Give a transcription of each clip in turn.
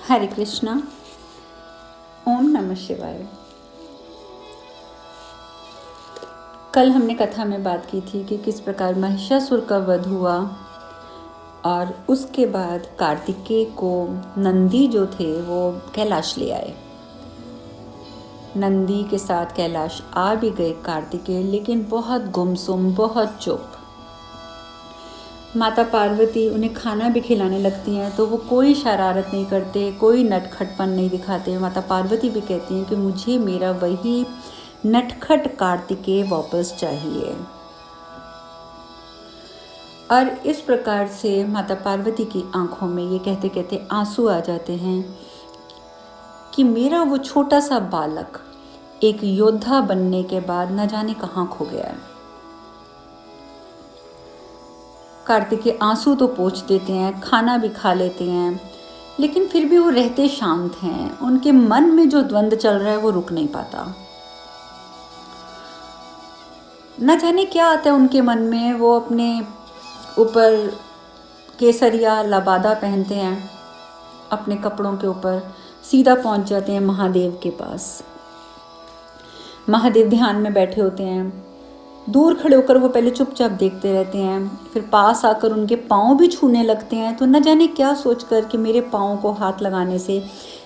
हरे कृष्णा। ओम नमः शिवाय। कल हमने कथा में बात की थी कि किस प्रकार महिषासुर का वध हुआ और उसके बाद कार्तिकेय को नंदी जो थे वो कैलाश ले आए। नंदी के साथ कैलाश आ भी गए कार्तिकेय, लेकिन बहुत गुमसुम, बहुत चुप। माता पार्वती उन्हें खाना भी खिलाने लगती हैं तो वो कोई शरारत नहीं करते, कोई नटखटपन नहीं दिखाते। माता पार्वती भी कहती हैं कि मुझे मेरा वही नटखट कार्तिकेय वापस चाहिए। और इस प्रकार से माता पार्वती की आंखों में ये कहते कहते आंसू आ जाते हैं कि मेरा वो छोटा सा बालक एक योद्धा बनने के बाद न जाने कहाँ खो गया है। कार्तिकेय आंसू तो पोंछ देते हैं, खाना भी खा लेते हैं, लेकिन फिर भी वो रहते शांत हैं। उनके मन में जो द्वंद्व चल रहा है वो रुक नहीं पाता। न जाने क्या आता है उनके मन में। वो अपने ऊपर केसरिया लबादा पहनते हैं, अपने कपड़ों के ऊपर सीधा पहुंच जाते हैं महादेव के पास। महादेव ध्यान में बैठे होते हैं। दूर खड़े होकर वो पहले चुपचाप देखते रहते हैं, फिर पास आकर उनके पाँव भी छूने लगते हैं। तो न जाने क्या सोचकर कि मेरे पाँव को हाथ लगाने से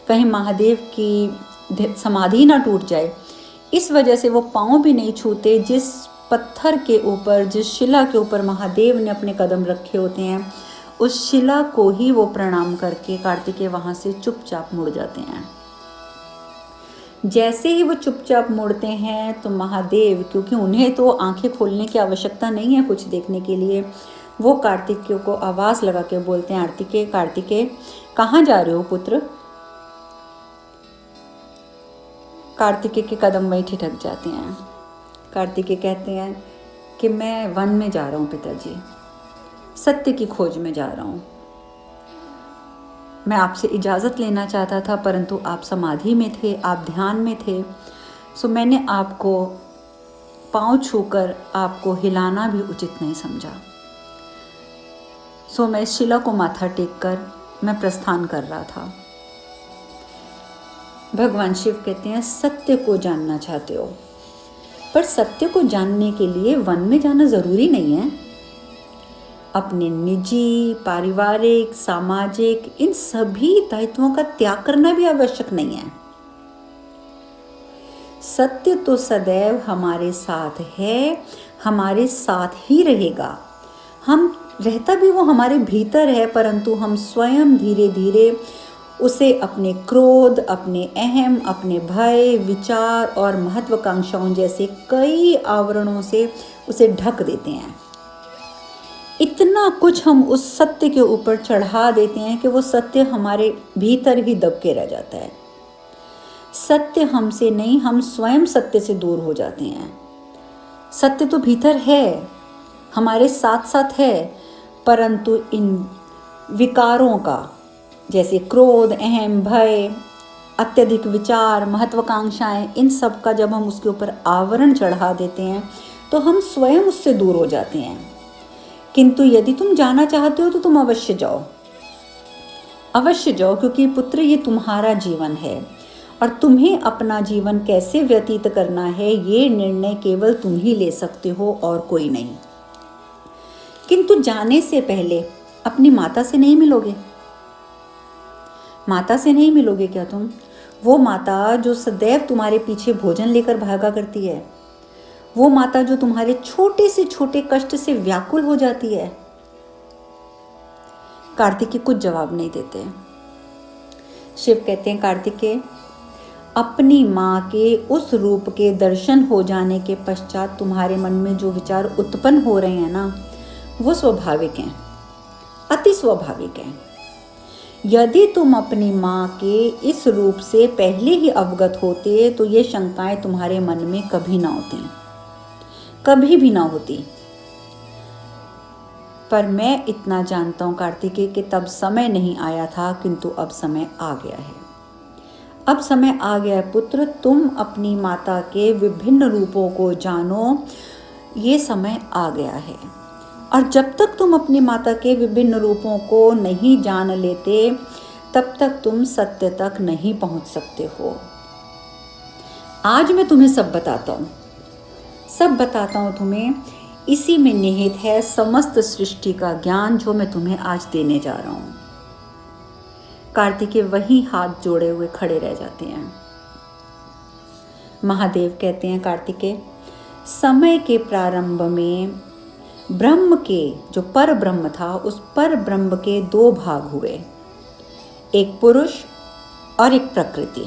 कहीं महादेव की समाधि ना टूट जाए, इस वजह से वो पाँव भी नहीं छूते। जिस पत्थर के ऊपर, जिस शिला के ऊपर महादेव ने अपने कदम रखे होते हैं, उस शिला को ही वो प्रणाम करके कार्तिकेय वहाँ से चुपचाप मुड़ जाते हैं। जैसे ही वो चुपचाप मुड़ते हैं तो महादेव, क्योंकि उन्हें तो आंखें खोलने की आवश्यकता नहीं है कुछ देखने के लिए, वो कार्तिकेय को आवाज़ लगा के बोलते हैं, कार्तिकेय कार्तिकेय कहाँ जा रहे हो पुत्र। कार्तिकेय के कदम वहीं ठिठक जाते हैं। कार्तिकेय कहते हैं कि मैं वन में जा रहा हूँ पिताजी, सत्य की खोज में जा रहा हूँ। मैं आपसे इजाज़त लेना चाहता था, परंतु आप समाधि में थे, आप ध्यान में थे, सो मैंने आपको पाँव छूकर आपको हिलाना भी उचित नहीं समझा। सो मैं इस शिला को माथा टेक कर मैं प्रस्थान कर रहा था। भगवान शिव कहते हैं सत्य को जानना चाहते हो, पर सत्य को जानने के लिए वन में जाना ज़रूरी नहीं है। अपने निजी, पारिवारिक, सामाजिक इन सभी दायित्वों का त्याग करना भी आवश्यक नहीं है। सत्य तो सदैव हमारे साथ है, हमारे साथ ही रहेगा। हम रहता भी वो हमारे भीतर है, परंतु हम स्वयं धीरे धीरे उसे अपने क्रोध, अपने अहम, अपने भय, विचार और महत्वाकांक्षाओं जैसे कई आवरणों से उसे ढक देते हैं। इतना कुछ हम उस सत्य के ऊपर चढ़ा देते हैं कि वो सत्य हमारे भीतर ही दब के रह जाता है। सत्य हमसे नहीं, हम स्वयं सत्य से दूर हो जाते हैं। सत्य तो भीतर है, हमारे साथ साथ है, परंतु इन विकारों का, जैसे क्रोध, अहम, भय, अत्यधिक विचार, महत्वाकांक्षाएं, इन सब का जब हम उसके ऊपर आवरण चढ़ा देते हैं तो हम स्वयं उससे दूर हो जाते हैं। किंतु यदि तुम जाना चाहते हो तो तुम अवश्य जाओ, अवश्य जाओ, क्योंकि पुत्र ये तुम्हारा जीवन है और तुम्हें अपना जीवन कैसे व्यतीत करना है ये निर्णय केवल तुम ही ले सकते हो और कोई नहीं। किंतु जाने से पहले अपनी माता से नहीं मिलोगे। माता से नहीं मिलोगे क्या तुम? वो माता जो सदैव तुम्हारे पीछे भोजन लेकर भागा करती है, वो माता जो तुम्हारे छोटे से छोटे कष्ट से व्याकुल हो जाती है। कार्तिकेय कुछ जवाब नहीं देते। शिव कहते हैं कार्तिकेय, अपनी माँ के उस रूप के दर्शन हो जाने के पश्चात तुम्हारे मन में जो विचार उत्पन्न हो रहे हैं ना, वो स्वाभाविक हैं, अति स्वाभाविक हैं। यदि तुम अपनी माँ के इस रूप से पहले ही अवगत होते तो ये शंकाएं तुम्हारे मन में कभी ना होती, कभी भी ना होती। पर मैं इतना जानता हूँ कार्तिकेय कि तब समय नहीं आया था, किंतु अब समय आ गया है। अब समय आ गया है पुत्र, तुम अपनी माता के विभिन्न रूपों को जानो, ये समय आ गया है। और जब तक तुम अपनी माता के विभिन्न रूपों को नहीं जान लेते, तब तक तुम सत्य तक नहीं पहुंच सकते हो। आज मैं तुम्हें सब बताता हूँ तुम्हें। इसी में निहित है समस्त सृष्टि का ज्ञान जो मैं तुम्हें आज देने जा रहा हूँ। कार्तिकेय वही हाथ जोड़े हुए खड़े रह जाते हैं। महादेव कहते हैं, कार्तिकेय, समय के प्रारंभ में ब्रह्म के, जो पर ब्रह्म था, उस पर ब्रह्म के दो भाग हुए, एक पुरुष और एक प्रकृति।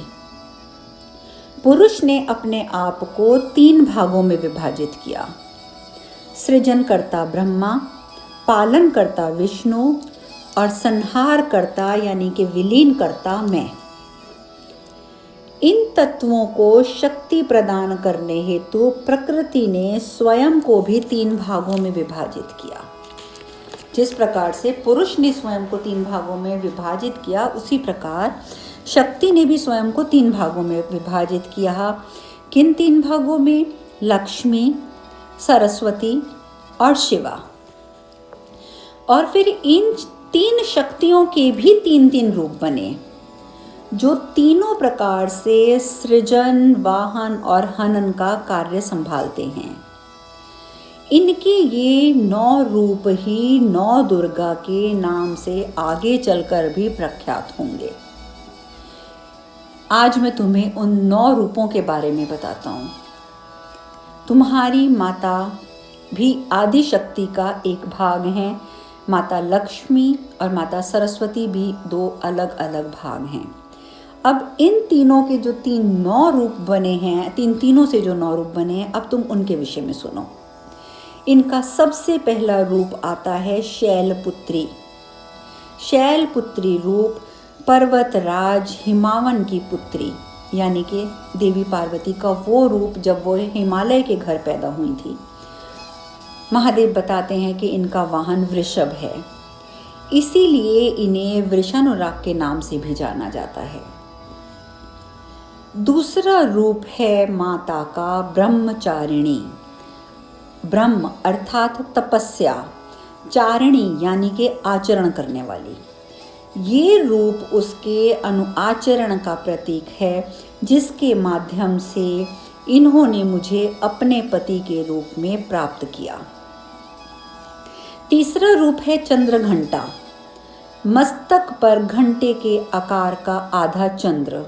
पुरुष ने अपने आप को 3 भागों में विभाजित किया, सृजनकर्ता ब्रह्मा, पालनकर्ता विष्णु और संहारकर्ता यानी कि विलीनकर्ता मैं। इन तत्वों को शक्ति प्रदान करने हेतु प्रकृति ने स्वयं को भी 3 भागों में विभाजित किया। जिस प्रकार से पुरुष ने स्वयं को 3 भागों में विभाजित किया, उसी प्रकार शक्ति ने भी स्वयं को 3 भागों में विभाजित किया। किन 3 भागों में? लक्ष्मी, सरस्वती और शिवा। और फिर इन 3 शक्तियों के भी 3-3 रूप बने, जो तीनों प्रकार से सृजन, वाहन और हनन का कार्य संभालते हैं। इनके ये 9 रूप ही 9 दुर्गा के नाम से आगे चलकर भी प्रख्यात होंगे। आज मैं तुम्हें उन 9 रूपों के बारे में बताता हूँ। तुम्हारी माता भी आदि शक्ति का एक भाग है। माता लक्ष्मी और माता सरस्वती भी 2 अलग अलग भाग हैं। अब इन तीनों के जो 9 रूप बने हैं, तीनों से जो 9 रूप बने हैं, अब तुम उनके विषय में सुनो। इनका सबसे पहला रूप आता है शैलपुत्री। शैलपुत्री रूप पर्वतराज हिमावन की पुत्री यानी कि देवी पार्वती का वो रूप जब वो हिमालय के घर पैदा हुई थी। महादेव बताते हैं कि इनका वाहन वृषभ है, इसीलिए इन्हें वृषानुराग के नाम से भी जाना जाता है। दूसरा रूप है माता का ब्रह्मचारिणी। ब्रह्म अर्थात तपस्या, चारिणी यानी कि आचरण करने वाली। ये रूप उसके अनुआचरण का प्रतीक है, जिसके माध्यम से इन्होंने मुझे अपने पति के रूप में प्राप्त किया। तीसरा रूप है चंद्रघंटा। मस्तक पर घंटे के आकार का आधा चंद्र।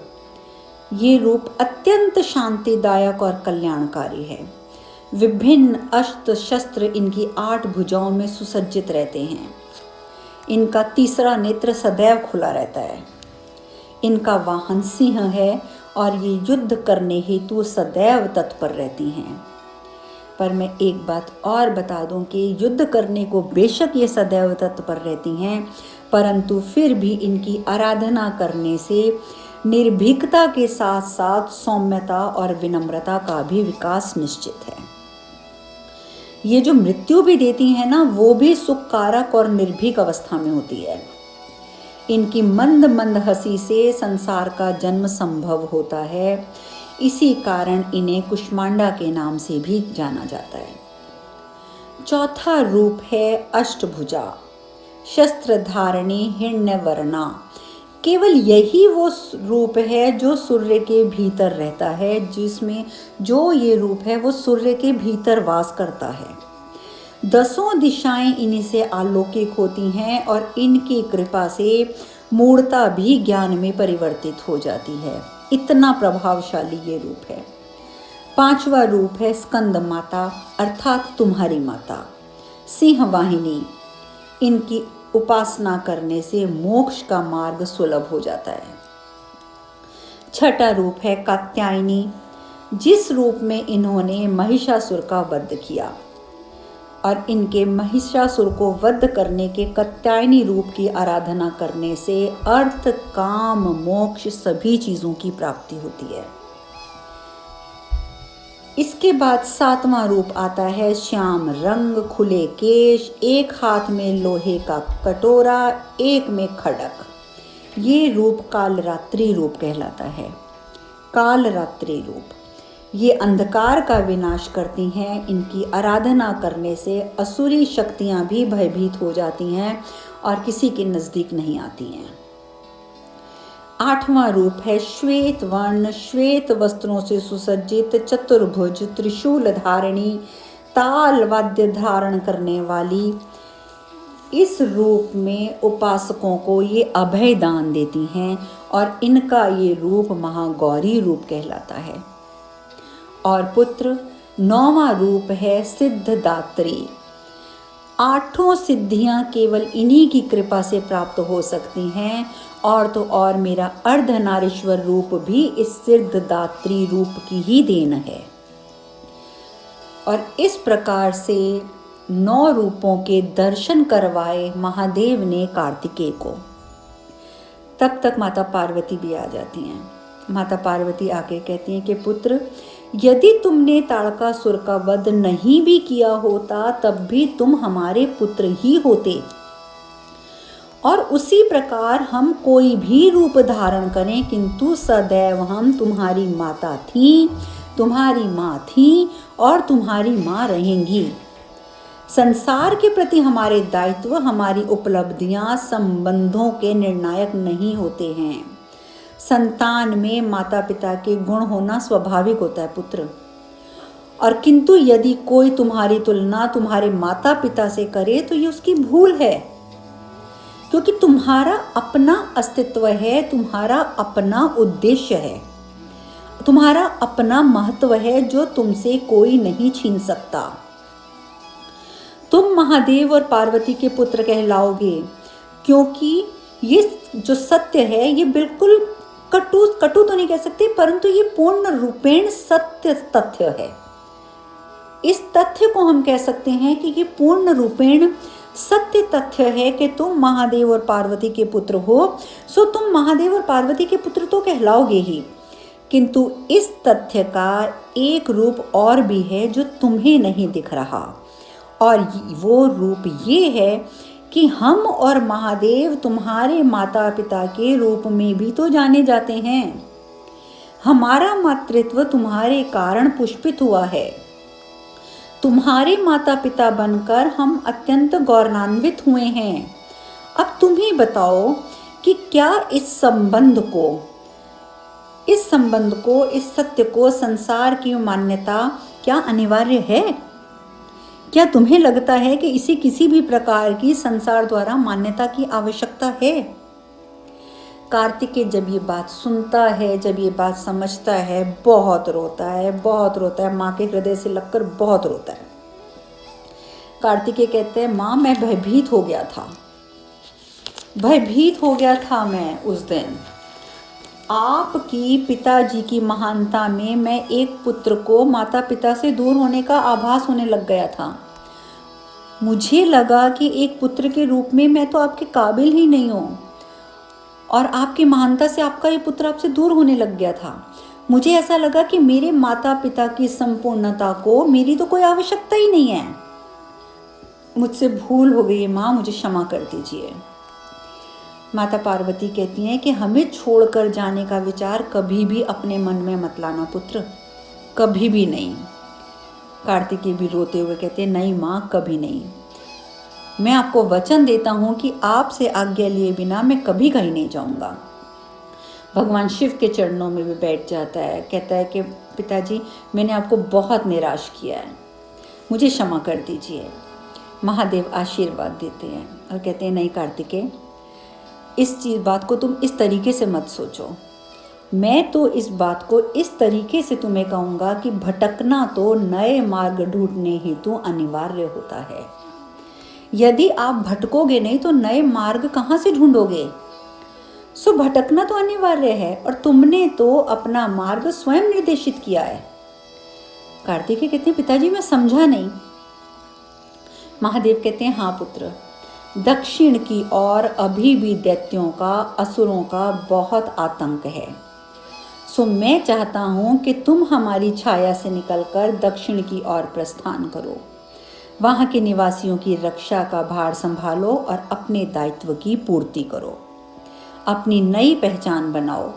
ये रूप अत्यंत शांतिदायक और कल्याणकारी है। विभिन्न अस्त्र शस्त्र इनकी 8 भुजाओं में सुसज्जित रहते हैं। इनका तीसरा नेत्र सदैव खुला रहता है। इनका वाहन सिंह है और ये युद्ध करने हेतु सदैव तत्पर रहती हैं। पर मैं एक बात और बता दूं कि युद्ध करने को बेशक ये सदैव तत्पर रहती हैं, परंतु फिर भी इनकी आराधना करने से निर्भीकता के साथ साथ सौम्यता और विनम्रता का भी विकास निश्चित है। ये जो मृत्यु भी देती है ना, वो भी सुखकारक और निर्भीक अवस्था में होती है। इनकी मंद मंद हंसी से संसार का जन्म संभव होता है। इसी कारण इन्हें कुष्मांडा के नाम से भी जाना जाता है। चौथा रूप है अष्टभुजा, शस्त्रधारिणी हिरण्यवर्णा। केवल यही वो रूप है जो सूर्य के भीतर रहता है, जिसमें जो ये रूप है वो सूर्य के भीतर वास करता है। 10 दिशाएं इन्हीं से आलौकिक होती हैं और इनकी कृपा से मूढ़ता भी ज्ञान में परिवर्तित हो जाती है। इतना प्रभावशाली ये रूप है। 5वां रूप है स्कंद माता अर्थात तुम्हारी माता, सिंह वाहिनी। इनकी उपासना करने से मोक्ष का मार्ग सुलभ हो जाता है। 6ठा रूप है कात्यायनी, जिस रूप में इन्होंने महिषासुर का वध किया और इनके महिषासुर को वध करने के कात्यायनी रूप की आराधना करने से अर्थ, काम, मोक्ष सभी चीजों की प्राप्ति होती है। इसके बाद 7वां रूप आता है श्याम रंग, खुले केश, एक हाथ में लोहे का कटोरा, एक में खड़क। ये रूप कालरात्रि रूप कहलाता है। कालरात्रि रूप ये अंधकार का विनाश करती हैं। इनकी आराधना करने से असुरी शक्तियां भी भयभीत हो जाती हैं और किसी के नज़दीक नहीं आती हैं। 8वां रूप है श्वेत वर्ण, श्वेत वस्त्रों से सुसज्जित, चतुर्भुज, त्रिशूल धारिणी, ताल वाद्य धारण करने वाली। इस रूप में उपासकों को ये अभय दान देती हैं और इनका ये रूप महागौरी रूप कहलाता है। और पुत्र 9वां रूप है सिद्धदात्री। 8 सिद्धियां केवल इन्हीं की कृपा से प्राप्त हो सकती हैं, और तो और मेरा अर्धनारीश्वर रूप भी इस सिद्धदात्री रूप की ही देन है। और इस प्रकार से 9 रूपों के दर्शन करवाए महादेव ने कार्तिकेय को। तब तक माता पार्वती भी आ जाती हैं। माता पार्वती आके कहती हैं कि पुत्र, यदि तुमने ताड़कासुर का वध नहीं भी किया होता तब भी तुम हमारे पुत्र ही होते, और उसी प्रकार हम कोई भी रूप धारण करें किंतु सदैव हम तुम्हारी माता थी, तुम्हारी माँ थी और तुम्हारी माँ रहेंगी। संसार के प्रति हमारे दायित्व, हमारी उपलब्धियां संबंधों के निर्णायक नहीं होते हैं। संतान में माता पिता के गुण होना स्वाभाविक होता है पुत्र, और किंतु यदि कोई तुम्हारी तुलना तुम्हारे माता पिता से करे तो ये उसकी भूल है, क्योंकि तुम्हारा अपना अस्तित्व है, तुम्हारा अपना उद्देश्य है, तुम्हारा अपना महत्व है जो तुमसे कोई नहीं छीन सकता। तुम महादेव और पार्वती के पुत्र कहलाओगे, क्योंकि ये जो सत्य है ये बिल्कुल कटु तो नहीं कह सकते, परंतु ये पूर्ण रूपेण सत्य तथ्य है। इस तथ्य को हम कह सकते हैं कि ये पूर्ण रूपेण सत्य तथ्य है कि तुम महादेव और पार्वती के पुत्र हो, सो तुम महादेव और पार्वती के पुत्र तो कहलाओगे ही। किंतु इस तथ्य का एक रूप और भी है जो तुम्हें नहीं दिख रहा, और वो रूप ये है कि हम और महादेव तुम्हारे माता पिता के रूप में भी तो जाने जाते हैं। हमारा मातृत्व तुम्हारे कारण पुष्पित हुआ है। तुम्हारे माता पिता बनकर हम अत्यंत गौरवान्वित हुए हैं। अब तुम ही बताओ कि क्या इस संबंध को, इस सत्य को, संसार की मान्यता क्या अनिवार्य है? क्या तुम्हें लगता है कि इसे किसी भी प्रकार की संसार द्वारा मान्यता की आवश्यकता है? कार्तिकेय जब ये बात सुनता है, जब ये बात समझता है, बहुत रोता है, माँ के हृदय से लगकर बहुत रोता है। कार्तिकेय कहते हैं, माँ मैं भयभीत हो गया था मैं उस दिन। आपकी पिताजी की महानता में मैं एक पुत्र को माता पिता से दूर होने का आभास होने लग गया था। मुझे लगा कि एक पुत्र के रूप में मैं तो आपके काबिल ही नहीं हूँ, और आपकी महानता से आपका ये पुत्र आपसे दूर होने लग गया था। मुझे ऐसा लगा कि मेरे माता पिता की संपूर्णता को मेरी तो कोई आवश्यकता ही नहीं है। मुझसे भूल हो गई माँ, मुझे क्षमा कर दीजिए। माता पार्वती कहती हैं कि हमें छोड़कर जाने का विचार कभी भी अपने मन में मत लाना पुत्र, कभी भी नहीं। कार्तिकेय भी रोते हुए कहते हैं, नहीं माँ, कभी नहीं। मैं आपको वचन देता हूँ कि आपसे आज्ञा लिए बिना मैं कभी कहीं नहीं जाऊँगा। भगवान शिव के चरणों में भी बैठ जाता है, कहता है कि पिताजी मैंने आपको बहुत निराश किया है, मुझे क्षमा कर दीजिए। महादेव आशीर्वाद देते हैं और कहते हैं, नहीं कार्तिकेय, इस बात को तुम इस तरीके से मत सोचो। मैं तो इस बात को इस तरीके से तुम्हें कहूँगा कि भटकना तो नए मार्ग ढूंढने हेतु अनिवार्य होता है। यदि आप भटकोगे नहीं तो नए मार्ग कहाँ से ढूंढोगे? सो भटकना तो अनिवार्य है, और तुमने तो अपना मार्ग स्वयं निर्देशित किया है। कार्तिकेय कहते हैं, पिताजी मैं समझा नहीं। महादेव कहते हैं, हाँ पुत्र, दक्षिण की ओर अभी भी दैत्यों का, असुरों का बहुत आतंक है। सो मैं चाहता हूँ कि तुम हमारी छाया से निकलकर दक्षिण की ओर प्रस्थान करो, वहाँ के निवासियों की रक्षा का भार संभालो और अपने दायित्व की पूर्ति करो। अपनी नई पहचान बनाओ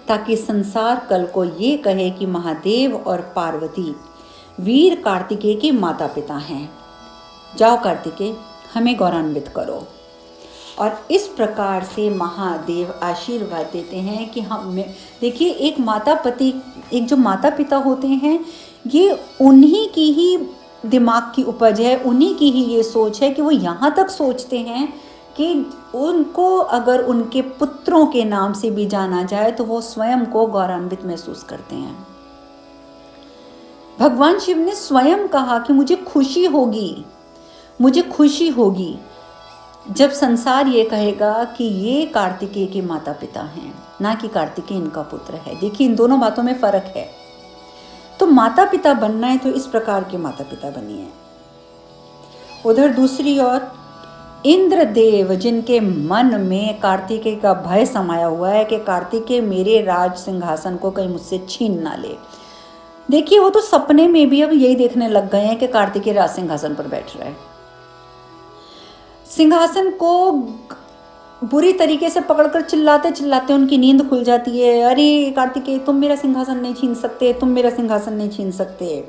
ताकि संसार कल को ये कहे कि महादेव और पार्वती वीर कार्तिकेय के माता पिता हैं। जाओ कार्तिकेय, हमें गौरवान्वित करो। और इस प्रकार से महादेव आशीर्वाद देते हैं कि हम देखिए, एक जो माता पिता होते हैं, ये उन्हीं की ही दिमाग की उपज है, उन्हीं की ही ये सोच है कि वो यहाँ तक सोचते हैं कि उनको अगर उनके पुत्रों के नाम से भी जाना जाए तो वो स्वयं को गौरवान्वित महसूस करते हैं। भगवान शिव ने स्वयं कहा कि मुझे खुशी होगी जब संसार ये कहेगा कि ये कार्तिकेय के माता पिता हैं, ना कि कार्तिकेय इनका पुत्र है। देखिए, इन दोनों बातों में फर्क है। तो माता पिता बनना है तो इस प्रकार के माता पिता बनिए। उधर दूसरी ओर इंद्रदेव, जिनके मन में कार्तिकेय का भय समाया हुआ है कि कार्तिकेय मेरे राज सिंहासन को कहीं मुझसे छीन ना ले। देखिए, वो तो सपने में भी अब यही देखने लग गए हैं कि कार्तिकेय राज सिंहासन पर बैठ रहा है। सिंहासन को बुरी तरीके से पकड़कर चिल्लाते चिल्लाते उनकी नींद खुल जाती है। अरे कार्तिकेय, तुम मेरा सिंहासन नहीं छीन सकते, तुम मेरा सिंहासन नहीं छीन सकते।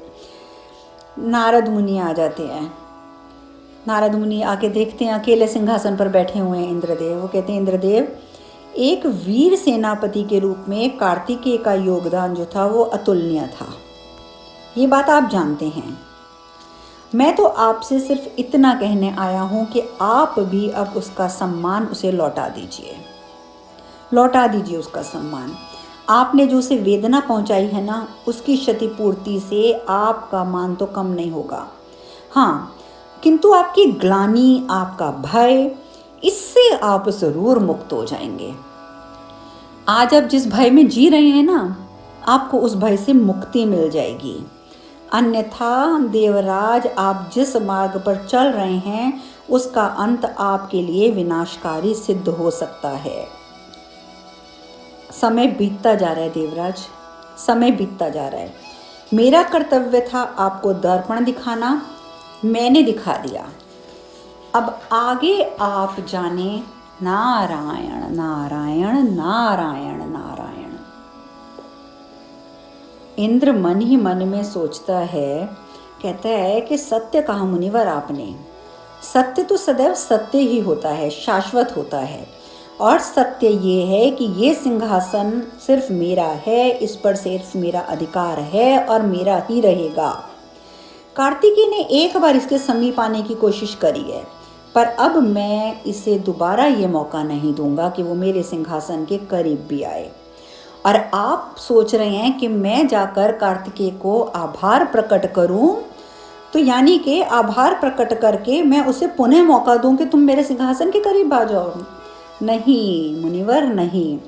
नारद मुनि आ जाते हैं। नारद मुनि आके देखते हैं अकेले सिंहासन पर बैठे हुए हैं इंद्रदेव। वो कहते हैं, इंद्रदेव, एक वीर सेनापति के रूप में कार्तिकेय का योगदान जो था वो अतुलनीय था, ये बात आप जानते हैं। मैं तो आपसे सिर्फ इतना कहने आया हूँ कि आप भी अब उसका सम्मान उसे लौटा दीजिए उसका सम्मान। आपने जो उसे वेदना पहुँचाई है ना, उसकी क्षतिपूर्ति से आपका मान तो कम नहीं होगा। हाँ, किंतु आपकी ग्लानि, आपका भय, इससे आप ज़रूर मुक्त हो जाएंगे। आज आप जिस भय में जी रहे हैं ना, आपको उस भय से मुक्ति मिल जाएगी। अन्यथा देवराज, आप जिस मार्ग पर चल रहे हैं उसका अंत आपके लिए विनाशकारी सिद्ध हो सकता है। समय बीतता जा रहा है देवराज, समय बीतता जा रहा है। मेरा कर्तव्य था आपको दर्पण दिखाना, मैंने दिखा दिया। अब आगे आप जाने। नारायण नारायण नारायण नारायण। इंद्र मन ही मन में सोचता है, कहता है कि सत्य कहा मुनिवर आपने। सत्य तो सदैव सत्य ही होता है, शाश्वत होता है। और सत्य ये है कि ये सिंहासन सिर्फ मेरा है, इस पर सिर्फ मेरा अधिकार है और मेरा ही रहेगा। कार्तिकेय ने एक बार इसके समीप आने की कोशिश करी है, पर अब मैं इसे दोबारा ये मौका नहीं दूंगा कि वो मेरे सिंहासन के करीब भी आए। और आप सोच रहे हैं कि मैं जाकर कार्तिकेय को आभार प्रकट करूं, तो यानी कि आभार प्रकट करके मैं उसे पुनः मौका दूं कि तुम मेरे सिंहासन के करीब आ जाओ। नहीं मुनिवर, नहीं,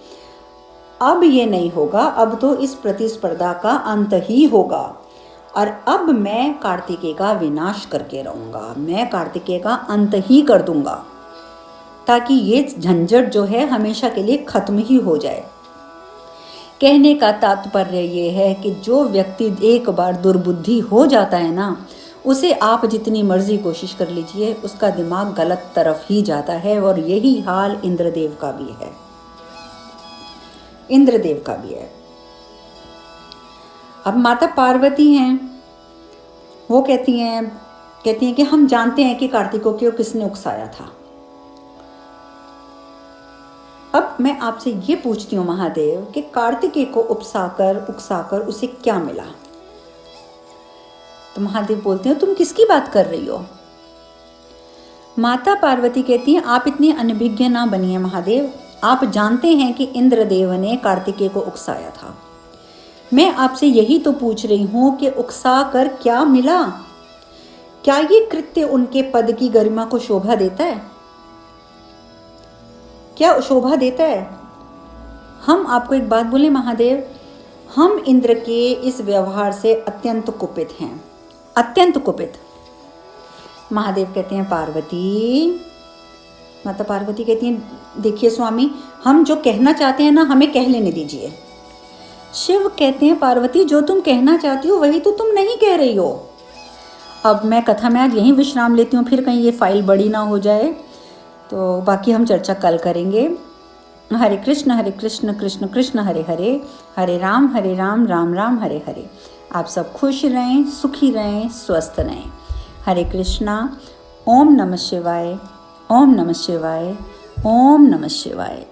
अब ये नहीं होगा। अब तो इस प्रतिस्पर्धा का अंत ही होगा और अब मैं कार्तिकेय का विनाश करके रहूँगा। मैं कार्तिकेय का अंत ही कर दूंगा ताकि ये झंझट जो है हमेशा के लिए खत्म ही हो जाए। कहने का तात्पर्य ये है कि जो व्यक्ति एक बार दुर्बुद्धि हो जाता है ना, उसे आप जितनी मर्जी कोशिश कर लीजिए, उसका दिमाग गलत तरफ ही जाता है। और यही हाल इंद्रदेव का भी है, इंद्रदेव का भी है। अब माता पार्वती हैं, वो कहती हैं कि हम जानते हैं कि कार्तिकेय को किसने उकसाया था। अब मैं आपसे ये पूछती हूँ महादेव कि कार्तिकेय को उकसाकर उसे क्या मिला? तो महादेव बोलते हैं, तुम किसकी बात कर रही हो? माता पार्वती कहती हैं, आप इतनी अनभिज्ञ ना बनिए महादेव। आप जानते हैं कि इंद्रदेव ने कार्तिकेय को उकसाया था। मैं आपसे यही तो पूछ रही हूँ कि उकसा कर क्या मिला? क्या ये कृत्य उनके पद की गरिमा को शोभा देता है? क्या शोभा देता है? हम आपको एक बात बोले महादेव, हम इंद्र के इस व्यवहार से अत्यंत कुपित हैं, अत्यंत कुपित। महादेव कहते हैं, पार्वती, माता पार्वती कहती हैं, देखिए स्वामी, हम जो कहना चाहते हैं ना, हमें कह लेने दीजिए। शिव कहते हैं, पार्वती, जो तुम कहना चाहती हो वही तो तुम नहीं कह रही हो। अब मैं कथा में आज यहीं विश्राम लेती हूँ, फिर कहीं ये फाइल बड़ी ना हो जाए, तो बाकी हम चर्चा कल करेंगे। हरे कृष्ण कृष्ण कृष्ण हरे हरे, हरे राम राम राम हरे हरे। आप सब खुश रहें, सुखी रहें, स्वस्थ रहें। हरे कृष्णा। ओम नमः शिवाय, ओम नमः शिवाय, ओम नमः शिवाय।